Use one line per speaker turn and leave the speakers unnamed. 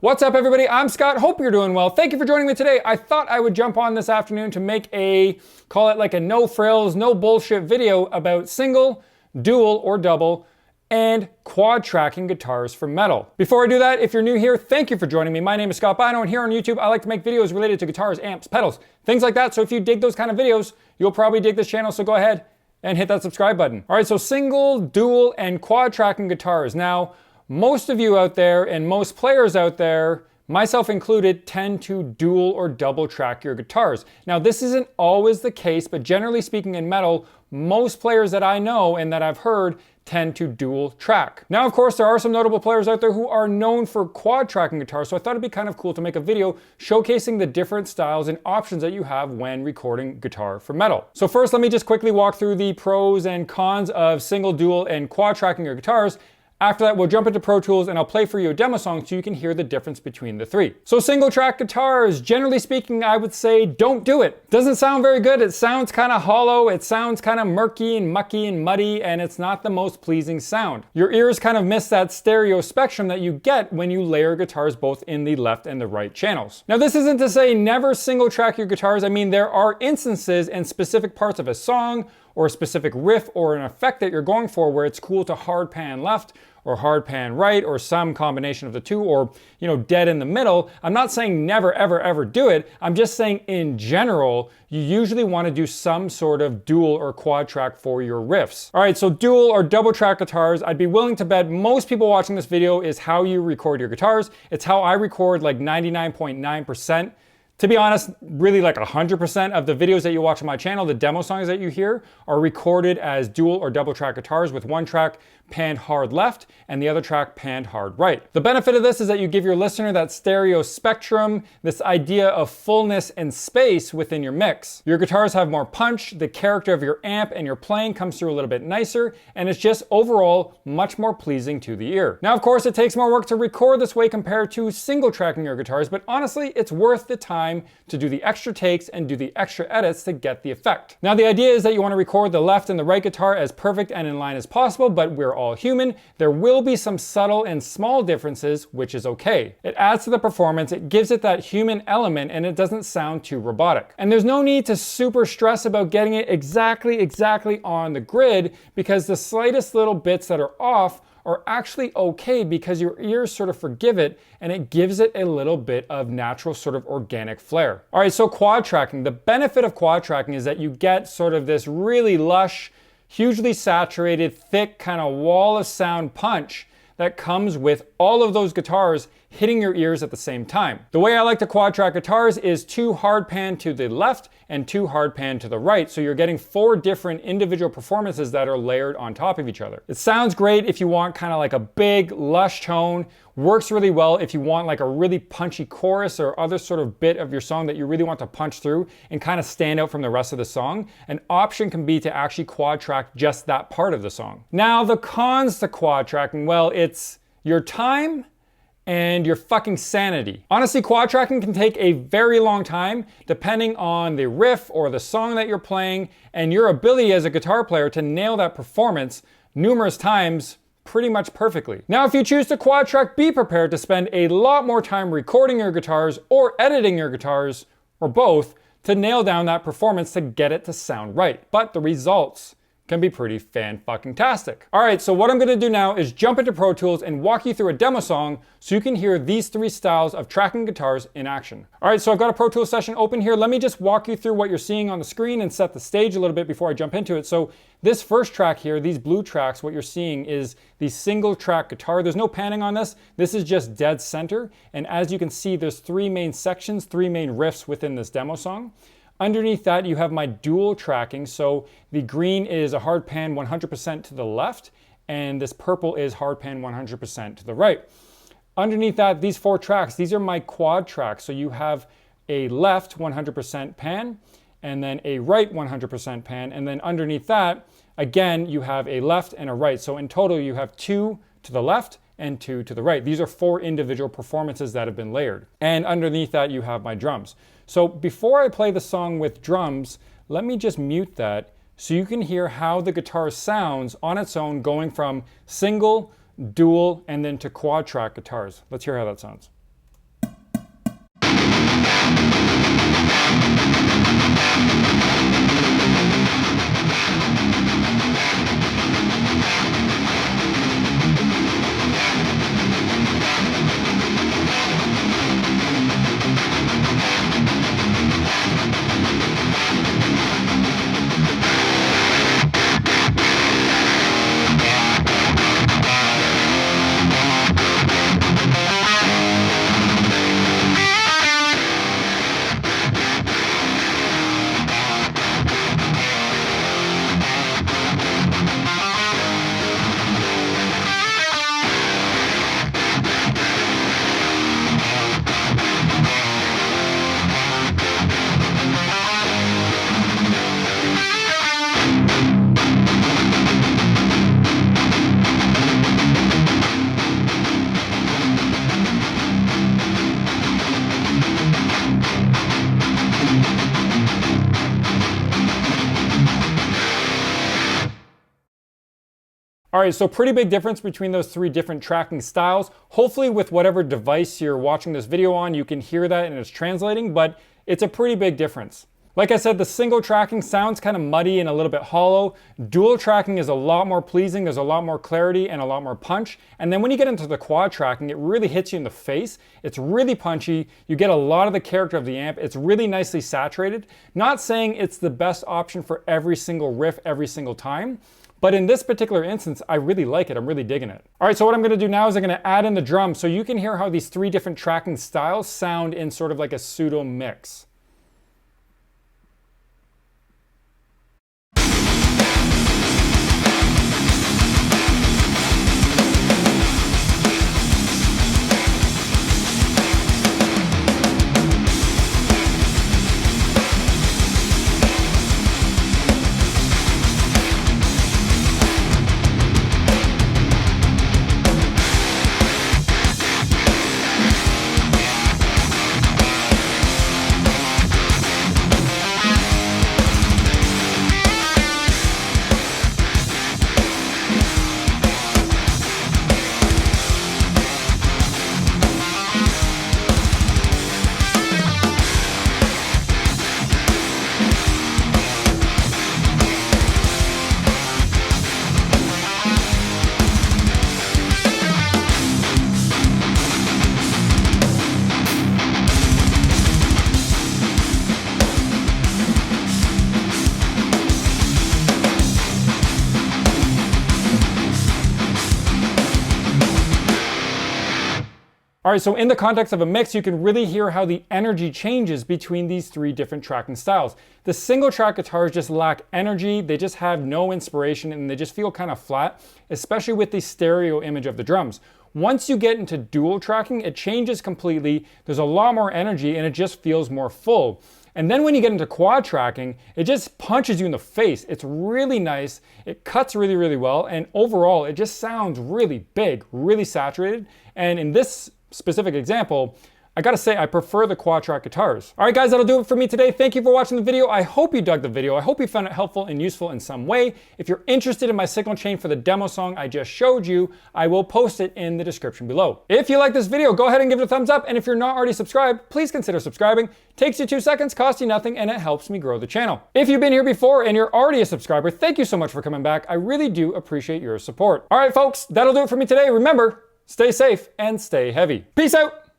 What's up everybody, I'm Scott, hope you're doing well. Thank you for joining me today. I thought I would jump on this afternoon to make call it like a no frills, no bullshit video about single, dual or double, and quad tracking guitars for metal. Before I do that, if you're new here, thank you for joining me. My name is Scott Bino, and here on YouTube, I like to make videos related to guitars, amps, pedals, things like that. So if you dig those kind of videos, you'll probably dig this channel, so go ahead and hit that subscribe button. All right, so single, dual, and quad tracking guitars. Now, most of you out there and most players out there, myself included, tend to dual or double track your guitars. Now, this isn't always the case, but generally speaking in metal, most players that I know and that I've heard tend to dual track. Now, of course, there are some notable players out there who are known for quad tracking guitars, so I thought it'd be kind of cool to make a video showcasing the different styles and options that you have when recording guitar for metal. So first, let me just quickly walk through the pros and cons of single, dual, and quad tracking your guitars. After that, we'll jump into Pro Tools and I'll play for you a demo song so you can hear the difference between the three. So single track guitars, generally speaking, I would say don't do it. Doesn't sound very good. It sounds kind of hollow. It sounds kind of murky and mucky and muddy, and it's not the most pleasing sound. Your ears kind of miss that stereo spectrum that you get when you layer guitars both in the left and the right channels. Now, this isn't to say never single track your guitars. I mean, there are instances and specific parts of a song or a specific riff or an effect that you're going for where it's cool to hard pan left or hard pan right, or some combination of the two, or, you know, dead in the middle. I'm not saying never, ever, ever do it. I'm just saying in general, you usually want to do some sort of dual or quad track for your riffs. All right, so dual or double track guitars, I'd be willing to bet most people watching this video is how you record your guitars. It's how I record like 99.9%. To be honest, really like 100% of the videos that you watch on my channel, the demo songs that you hear, are recorded as dual or double track guitars with one track panned hard left and the other track panned hard right. The benefit of this is that you give your listener that stereo spectrum, this idea of fullness and space within your mix. Your guitars have more punch, the character of your amp and your playing comes through a little bit nicer, and it's just overall much more pleasing to the ear. Now, of course, it takes more work to record this way compared to single tracking your guitars, but honestly, it's worth the time to do the extra takes and do the extra edits to get the effect. Now, the idea is that you want to record the left and the right guitar as perfect and in line as possible, but we're all human. There will be some subtle and small differences, which is okay. It adds to the performance, it gives it that human element, and it doesn't sound too robotic. And there's no need to super stress about getting it exactly on the grid, because the slightest little bits that are off are actually okay because your ears sort of forgive it and it gives it a little bit of natural sort of organic flair. All right, so quad tracking. The benefit of quad tracking is that you get sort of this really lush, hugely saturated, thick kind of wall of sound punch that comes with all of those guitars hitting your ears at the same time. The way I like to quad track guitars is 2 hard pan to the left and 2 hard pan to the right, so you're getting 4 different individual performances that are layered on top of each other. It sounds great if you want kind of like a big, lush tone, works really well if you want like a really punchy chorus or other sort of bit of your song that you really want to punch through and kind of stand out from the rest of the song. An option can be to actually quad track just that part of the song. Now, the cons to quad tracking, well, it's your time and your fucking sanity. Honestly, quad tracking can take a very long time depending on the riff or the song that you're playing and your ability as a guitar player to nail that performance numerous times pretty much perfectly. Now, if you choose to quad track, be prepared to spend a lot more time recording your guitars or editing your guitars, or both, to nail down that performance to get it to sound right. But the results can be pretty fan-fucking-tastic. All right, so what I'm gonna do now is jump into Pro Tools and walk you through a demo song so you can hear these 3 styles of tracking guitars in action. All right, so I've got a Pro Tools session open here. Let me just walk you through what you're seeing on the screen and set the stage a little bit before I jump into it. So this first track here, these blue tracks, what you're seeing is the single track guitar. There's no panning on this. This is just dead center. And as you can see, there's 3 main sections, 3 main riffs within this demo song. Underneath that, you have my dual tracking. So the green is a hard pan 100% to the left, and this purple is hard pan 100% to the right. Underneath that, these 4 tracks, these are my quad tracks. So you have a left 100% pan, and then a right 100% pan, and then underneath that, again, you have a left and a right. So in total, you have 2 to the left and 2 to the right. These are 4 individual performances that have been layered. And underneath that, you have my drums. So before I play the song with drums, let me just mute that so you can hear how the guitar sounds on its own, going from single, dual, and then to quad track guitars. Let's hear how that sounds. All right, so pretty big difference between those three different tracking styles. Hopefully with whatever device you're watching this video on, you can hear that and it's translating, but it's a pretty big difference. Like I said, the single tracking sounds kind of muddy and a little bit hollow. Dual tracking is a lot more pleasing, there's a lot more clarity and a lot more punch. And then when you get into the quad tracking, it really hits you in the face. It's really punchy, you get a lot of the character of the amp, it's really nicely saturated. Not saying it's the best option for every single riff every single time, but in this particular instance, I really like it. I'm really digging it. All right, so what I'm gonna do now is I'm gonna add in the drums so you can hear how these three different tracking styles sound in sort of like a pseudo mix. All right, so in the context of a mix, you can really hear how the energy changes between these three different tracking styles. The single track guitars just lack energy, they just have no inspiration, and they just feel kind of flat, especially with the stereo image of the drums. Once you get into dual tracking, it changes completely, there's a lot more energy, and it just feels more full. And then when you get into quad tracking, it just punches you in the face. It's really nice, it cuts really, really well, and overall, it just sounds really big, really saturated. And in this specific example, I gotta say I prefer the quad track guitars. All right guys, that'll do it for me today. Thank you for watching the video. I hope you dug the video. I hope you found it helpful and useful in some way. If you're interested in my signal chain for the demo song I just showed you, I will post it in the description below. If you like this video, go ahead and give it a thumbs up. And if you're not already subscribed, please consider subscribing. Takes you 2 seconds, costs you nothing, and it helps me grow the channel. If you've been here before and you're already a subscriber, thank you so much for coming back. I really do appreciate your support. All right folks, that'll do it for me today. Remember, stay safe and stay heavy. Peace out.